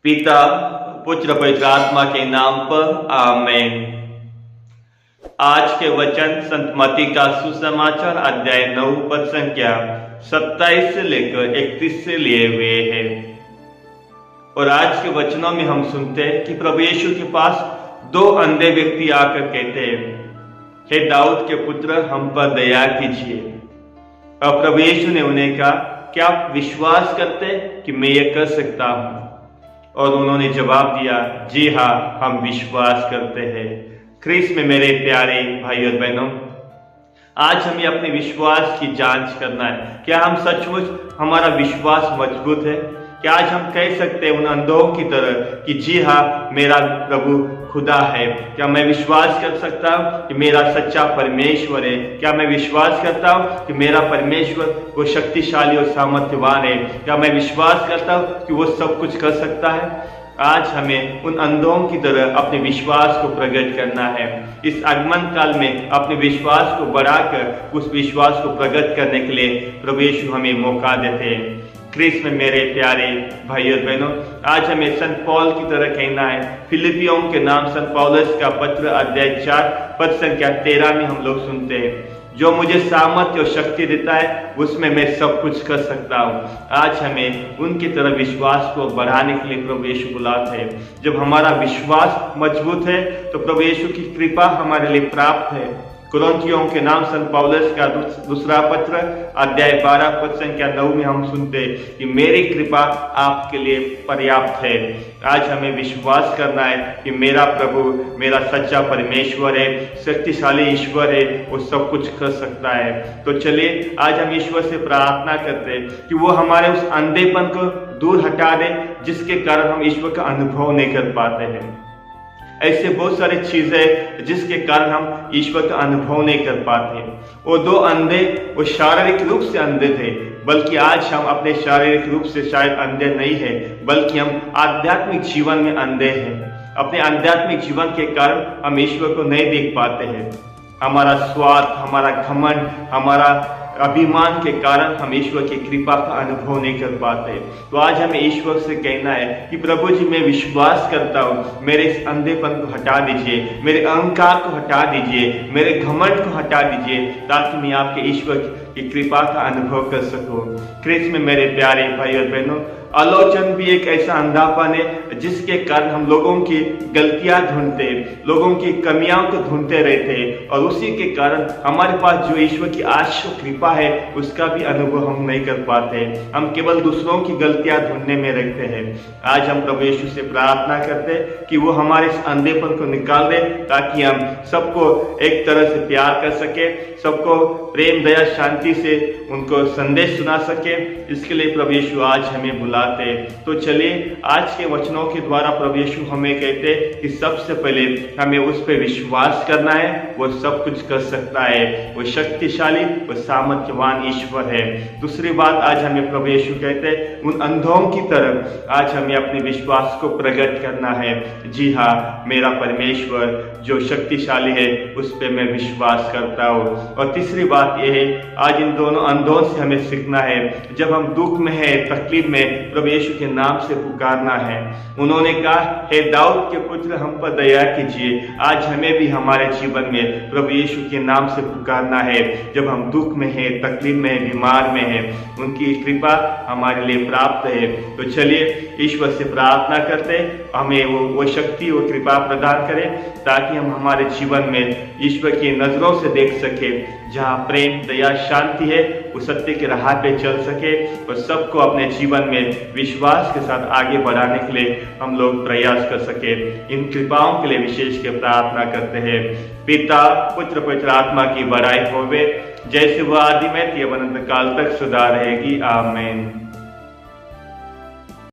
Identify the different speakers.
Speaker 1: पिता पुत्र पवित्र आत्मा के नाम पर आमेन। आज के वचन संत मत्ती का सुसमाचार अध्याय 9 पद संख्या 27 से लेकर 31 से लिए हुए हैं। और आज के वचनों में हम सुनते हैं कि प्रभु यीशु के पास दो अंधे व्यक्ति आकर कहते हैं, हे दाऊद के पुत्र, हम पर दया कीजिए। और प्रभु यीशु ने उन्हें कहा, क्या आप विश्वास करते कि मैं ये कर सकता हूं? और उन्होंने जवाब दिया, जी हाँ, हम विश्वास करते हैं। ख्रीस्त में मेरे प्यारे भाई और बहनों, आज हमें अपने विश्वास की जांच करना है। क्या हम सचमुच हमारा विश्वास मजबूत है? क्या आज हम कह सकते हैं उन अंधों की तरह कि जी हाँ, मेरा प्रभु खुदा है? क्या मैं विश्वास कर सकता हूँ कि मेरा सच्चा परमेश्वर है? क्या मैं विश्वास करता हूँ कि मेरा परमेश्वर वो शक्तिशाली और सामर्थ्यवान है? क्या मैं विश्वास करता हूँ कि वो सब कुछ कर सकता है? आज हमें उन अंधों की तरह अपने विश्वास को प्रकट करना है। इस आगमन काल में अपने विश्वास को बढ़ाकर उस विश्वास को प्रकट करने के लिए प्रभु यीशु हमें मौका देते हैं। ख्रीस्त में मेरे प्यारे भाई और बहनों, आज हमें संत पौल की तरह कहना है। फिलिपियों के नाम संत पौलुस का पत्र अध्याय 4 पद संख्या 13 में हम लोग सुनते हैं, जो मुझे सामर्थ्य और शक्ति देता है उसमें मैं सब कुछ कर सकता हूँ। आज हमें उनकी तरह विश्वास को बढ़ाने के लिए प्रभु यीशु बुलाते हैं। जब हमारा विश्वास मजबूत है तो प्रभु यीशु की कृपा हमारे लिए प्राप्त है। कुरिन्थियों के नाम संत पौलुस का दूसरा पत्र अध्याय 12 पद संख्या 9 में हम सुनते कि मेरी कृपा आपके लिए पर्याप्त है। आज हमें विश्वास करना है कि मेरा प्रभु मेरा सच्चा परमेश्वर है, शक्तिशाली ईश्वर है, वो सब कुछ कर सकता है। तो चलिए आज हम ईश्वर से प्रार्थना करते हैं कि वो हमारे उस अंधेपन को दूर हटा दे जिसके कारण हम ईश्वर का अनुभव नहीं कर पाते हैं। ऐसे बहुत सारी चीजें जिसके कारण हम ईश्वर का अनुभव नहीं कर पाते। वो दो अंधे वो शारीरिक रूप से अंधे थे, बल्कि आज हम अपने शारीरिक रूप से शायद अंधे नहीं है, बल्कि हम आध्यात्मिक जीवन में अंधे हैं। अपने आध्यात्मिक जीवन के कारण हम ईश्वर को नहीं देख पाते हैं। हमारा स्वार्थ, हमारा घमंड, हमारा अभिमान के कारण हम ईश्वर की कृपा का अनुभव नहीं कर पाते। तो आज हमें ईश्वर से कहना है कि प्रभु जी, मैं विश्वास करता हूँ, मेरे इस अंधेपन को हटा दीजिए, मेरे अहंकार को हटा दीजिए, मेरे घमंड को हटा दीजिए, ताकि मैं आपके ईश्वर की कृपा का अनुभव कर सकूं। ख्रीस्त में मेरे प्यारे भाई और बहनों, आलोचन भी एक ऐसा अंधापन है जिसके कारण हम लोगों की गलतियां ढूंढते, लोगों की कमियों को ढूंढते रहते, और उसी के कारण हमारे पास जो ईश्वर की आशीष कृपा है उसका भी अनुभव हम नहीं कर पाते। हम केवल दूसरों की गलतियां ढूंढने में रहते हैं। आज हम प्रभु यीशु से प्रार्थना करते कि वो हमारे इस अंधेपन को निकाल दे, ताकि हम सबको एक तरह से प्यार कर सके, सबको प्रेम, दया, शांति से उनको संदेश सुना सके। इसके लिए प्रभु यीशु आज हमें बुलाते। तो चलिए आज के वचनों के द्वारा प्रभु यीशु हमें कहते कि सबसे पहले हमें उस पर विश्वास करना है। वो सब कुछ कर सकता है, वो शक्तिशाली, वो सामर्थ्यवान ईश्वर है। दूसरी बात, आज हमें प्रभु यीशु कहते उन अंधों की तरह आज हमें अपने विश्वास को प्रकट करना है। जी हाँ, मेरा परमेश्वर जो शक्तिशाली है उस पर मैं विश्वास करता हूँ। और तीसरी बात यह है, आज इन दोनों अंधों से हमें सीखना है। जब हम दुख में है, तकलीफ में, प्रभु यीशु के नाम से पुकारना है। उन्होंने कहा, हे दाऊद के पुत्र, हम पर दया कीजिए। आज हमें भी हमारे जीवन में प्रभु यीशु के नाम से पुकारना है। जब हम दुख में है, तकलीफ में है, बीमार में है, उनकी कृपा हमारे लिए प्राप्त है। तो चलिए ईश्वर से प्रार्थना करते हमें वो शक्ति, वो कृपा प्रदान करे, ताकि हम हमारे जीवन में ईश्वर की नजरों से देख सके। जहाँ प्रेम, दया, शांति है, वो सत्य के राह पे चल सके, और सबको अपने जीवन में विश्वास के साथ आगे बढ़ाने के लिए हम लोग प्रयास कर सके। इन कृपाओं के लिए विशेष के प्रार्थना करते हैं। पिता, पुत्र, पवित्र आत्मा की बड़ाई होवे, जैसे वह आदि में थी, अब अनंत काल तक सदा रहेगी। आमीन।